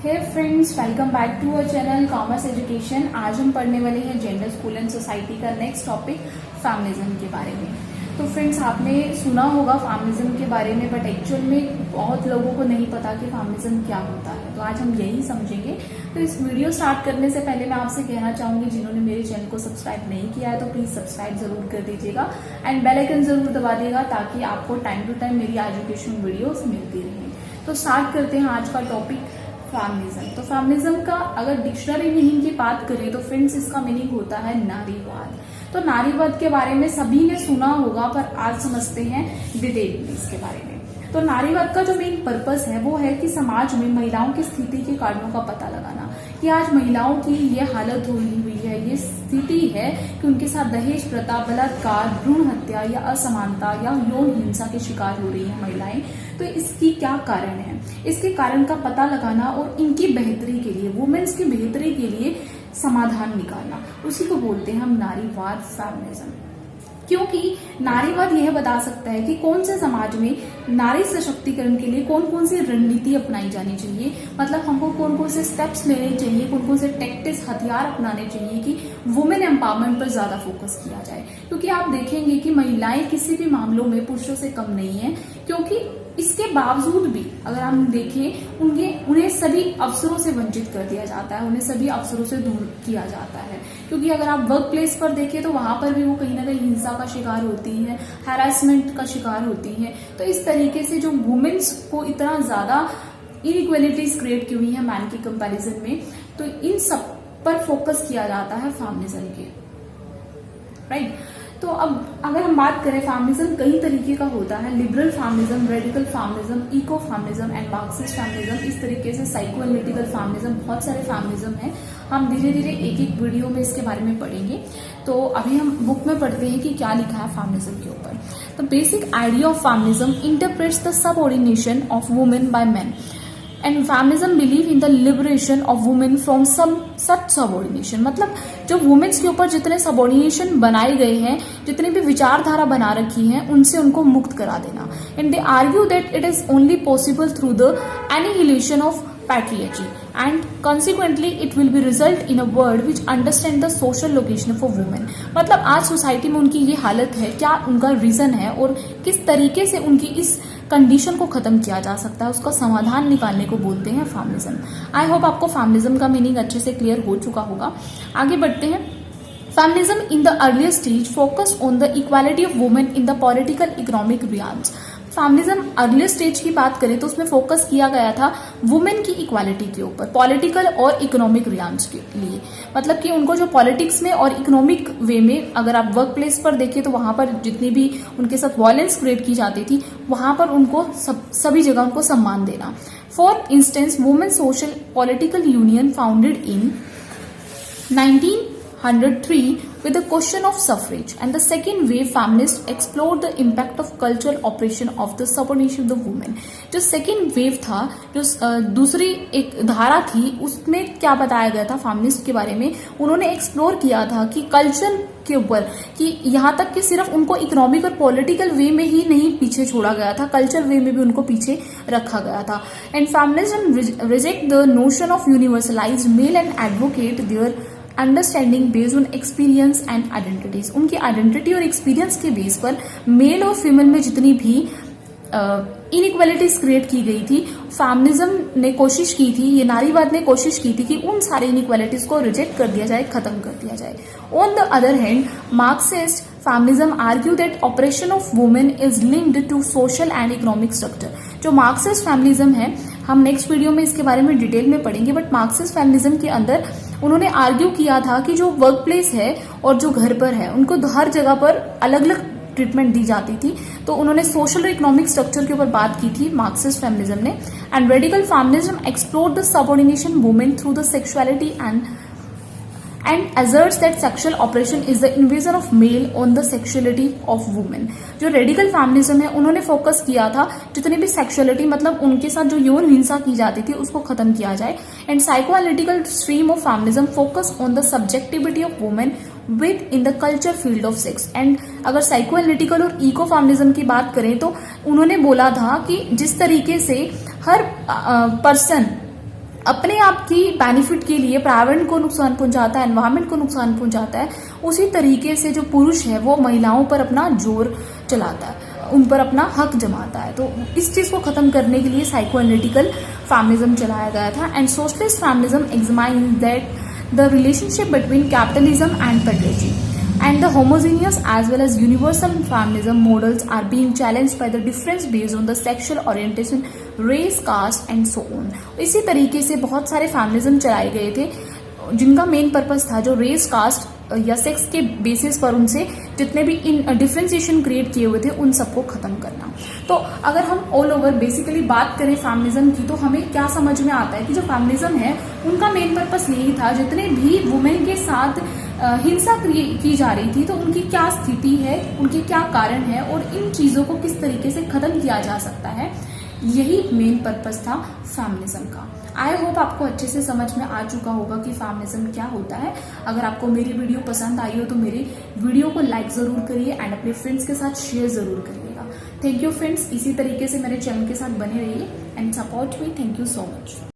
Hey friends, welcome back to our channel commerce education. आज हम पढ़ने वाले हैं जेंडर, स्कूल एंड सोसाइटी का नेक्स्ट टॉपिक फेमिनिज्म के बारे में। तो फ्रेंड्स, आपने सुना होगा फेमिनिज्म के बारे में, बट एक्चुअल में बहुत लोगों को नहीं पता कि फेमिनिज्म क्या होता है। तो आज हम यही समझेंगे। तो इस वीडियो स्टार्ट करने से पहले मैं आपसे कहना चाहूंगी, जिन्होंने मेरे चैनल को सब्सक्राइब नहीं किया है तो प्लीज सब्सक्राइब जरूर कर दीजिएगा एंड बेल आइकन जरूर दबा दिएगा, ताकि आपको टाइम टू टाइम मेरी एजुकेशन वीडियोस मिलती रहे। तो स्टार्ट करते हैं आज का टॉपिक, फेमिनिज्म। तो फेमिनिज्म का अगर डिक्शनरी मीनिंग की बात करें तो फ्रेंड्स, इसका मीनिंग होता है नारीवाद। तो नारीवाद के बारे में सभी ने सुना होगा, पर आज समझते हैं डिटेल में इसके बारे में। तो नारीवाद का जो मेन पर्पस है वो है कि समाज में महिलाओं की स्थिति के कारणों का पता लगाना, कि आज महिलाओं की ये हालत हुई है, ये स्थिति है कि उनके साथ दहेज प्रथा, बलात्कार, भ्रूण हत्या या असमानता या यौन हिंसा के शिकार हो रही है महिलाएं। तो इसकी क्या कारण है, इसके कारण का पता लगाना और इनकी बेहतरी के लिए, वुमेन्स की बेहतरी के लिए समाधान निकालना, उसी को बोलते हैं हम नारीवाद, फेमिनिज्म। क्योंकि नारीवाद यह बता सकता है कि कौन से समाज में नारी सशक्तिकरण के लिए कौन कौन सी रणनीति अपनाई जानी चाहिए, मतलब हमको कौन कौन से स्टेप्स लेने चाहिए, कौन कौन से टैक्टिक्स, हथियार अपनाने चाहिए कि वुमेन एम्पावरमेंट पर ज्यादा फोकस किया जाए। क्योंकि आप देखेंगे कि महिलाएं किसी भी मामलों में पुरुषों से कम नहीं है, क्योंकि इसके बावजूद भी अगर हम देखें, उन्हें सभी अवसरों से वंचित कर दिया जाता है, उन्हें सभी अवसरों से दूर किया जाता है। क्योंकि अगर आप वर्क प्लेस पर देखें तो वहां पर भी वो कहीं ना कहीं हिंसा का शिकार होती है, हैरेसमेंट का शिकार होती है। तो इस तरीके से जो वुमेन्स को इतना ज्यादा इनइक्वालिटीज क्रिएट की हुई है मैन के कंपैरिजन में, तो इन सब पर फोकस किया जाता है फेमिनिज्म के, राइट। तो अब अगर हम बात करें, फेमिनिज्म कई तरीके का होता है, liberal feminism, radical feminism, eco feminism and Marxist feminism. इस तरीके से साइको एनालिटिकल फेमिनिज्म, बहुत सारे फेमिनिज्म हैं। हम धीरे धीरे एक एक वीडियो में इसके बारे में पढ़ेंगे। तो अभी हम बुक में पढ़ते हैं कि क्या लिखा है फेमिनिज्म के ऊपर। The basic idea of feminism interprets the subordination of women by men and feminism believe in the liberation of women from some such subordination. मतलब जो वुमेन्स के ऊपर जितने सबऑर्डिनेशन बनाए गए हैं, जितनी भी विचारधारा बना रखी है, उनसे उनको मुक्त करा देना। And they argue that it is only possible through the annihilation of patriarchy and consequently it will be result in a world which understand the social location of a woman। मतलब आज सोसाइटी में उनकी ये हालत है, क्या उनका reason है और किस तरीके से उनकी इस कंडीशन को खत्म किया जा सकता है, उसका समाधान निकालने को बोलते हैं फेमिनिज्म। आई होप आपको फेमिनिज्म का मीनिंग अच्छे से क्लियर हो चुका होगा। आगे बढ़ते हैं। Feminism in the earlier stage focus on the equality of women in the political economic riyals. Feminism earlier stage की बात करें तो उसमें फोकस किया गया था वुमेन की इक्वालिटी के ऊपर, पॉलिटिकल और इकोनॉमिक रियाल्स के लिए। मतलब कि उनको जो पॉलिटिक्स में और इकोनॉमिक वे में, अगर आप वर्क प्लेस पर देखें तो वहां पर जितनी भी उनके साथ वायलेंस क्रिएट की जाती थी, वहां पर उनको सभी जगह उनको सम्मान देना। For instance, women social political union founded in 1903 with the question of suffrage, and the second wave feminists explored the impact of cultural oppression of the subordination of the women। जो second wave था, जो दूसरी एक धारा थी, उसमें क्या बताया गया था फेमिनिस्ट के बारे में, उन्होंने एक्सप्लोर किया था कि कल्चर के ऊपर, कि यहाँ तक कि सिर्फ उनको इकोनॉमिक और पॉलिटिकल वे में ही नहीं पीछे छोड़ा गया था, कल्चर वे में भी उनको पीछे रखा गया था। And feminism reject the notion of universalised male and advocate their understanding based on experience and identities. उनकी आइडेंटिटी और एक्सपीरियंस के बेस पर मेल और फीमेल में जितनी भी इनइक्वालिटीज क्रिएट की गई थी, फेमिनिज्म ने कोशिश की थी, ये नारीवाद ने कोशिश की थी कि उन सारे इनइक्वालिटीज को रिजेक्ट कर दिया जाए, खत्म कर दिया जाए। On the other hand, Marxist feminism argue that operation of women is linked to social and economic structure. जो मार्क्सिस्ट फेमिनिज्म है, हम नेक्स्ट वीडियो में इसके बारे में डिटेल में पढ़ेंगे, बट मार्क्सिस्ट फेमिनिज्म के अंदर उन्होंने आर्ग्यू किया था कि जो वर्क प्लेस है और जो घर पर है, उनको हर जगह पर अलग अलग ट्रीटमेंट दी जाती थी। तो उन्होंने सोशल और इकोनॉमिक स्ट्रक्चर के ऊपर बात की थी मार्क्सिस्ट फेमिनिज्म ने। And radical feminism explored the subordination women through the sexuality and asserts that sexual oppression is the invasion of male on the sexuality of women। जो रेडिकल फेमिनिज्म है, उन्होंने focus किया था जितनी भी सेक्सुअलिटी, मतलब उनके साथ जो यौन हिंसा की जाती थी, उसको खत्म किया जाए। And psycho analytical stream of feminism focus on the subjectivity of women with in the culture field of sex. And अगर साइको एनालिटिकल और इको फेमिनिज्म की बात करें तो उन्होंने बोला था कि जिस तरीके से हर पर्सन अपने आप की बेनिफिट के लिए पर्यावरण को नुकसान पहुंचाता है, एनवायरमेंट को नुकसान पहुंचाता है, उसी तरीके से जो पुरुष है वो महिलाओं पर अपना जोर चलाता है, उन पर अपना हक जमाता है। तो इस चीज को खत्म करने के लिए साइको एनालिटिकल फैमिलिज्म चलाया गया था। And socialist feminism examine that the relationship between capitalism and patriarchy and the homogeneous as well as universal feminism models are being challenged by the difference based on the sexual orientation, race, caste and so on। इसी तरीके से बहुत सारे feminism चलाए गए थे जिनका main purpose था जो रेस, कास्ट या सेक्स के बेसिस पर उनसे जितने भी इन डिफ्रेंसिएशन क्रिएट किए हुए थे उन सबको खत्म करना। तो अगर हम ऑल ओवर बेसिकली बात करें फेमिनिज्म की, तो हमें क्या समझ में आता है कि जो फेमिनिज्म है उनका मेन पर्पस यही था, जितने भी वुमेन के साथ हिंसा की जा रही थी तो उनकी क्या स्थिति है, उनके क्या कारण है और इन चीजों को किस तरीके से खत्म किया जा सकता है, यही मेन पर्पस था फेमिनिज्म का। आई होप आपको अच्छे से समझ में आ चुका होगा कि फेमिनिज्म क्या होता है। अगर आपको मेरी वीडियो पसंद आई हो तो मेरी वीडियो को लाइक जरूर करिए एंड अपने फ्रेंड्स के साथ शेयर जरूर करिएगा। थैंक यू फ्रेंड्स, इसी तरीके से मेरे चैनल के साथ बने रहिए and support me. Thank you so much.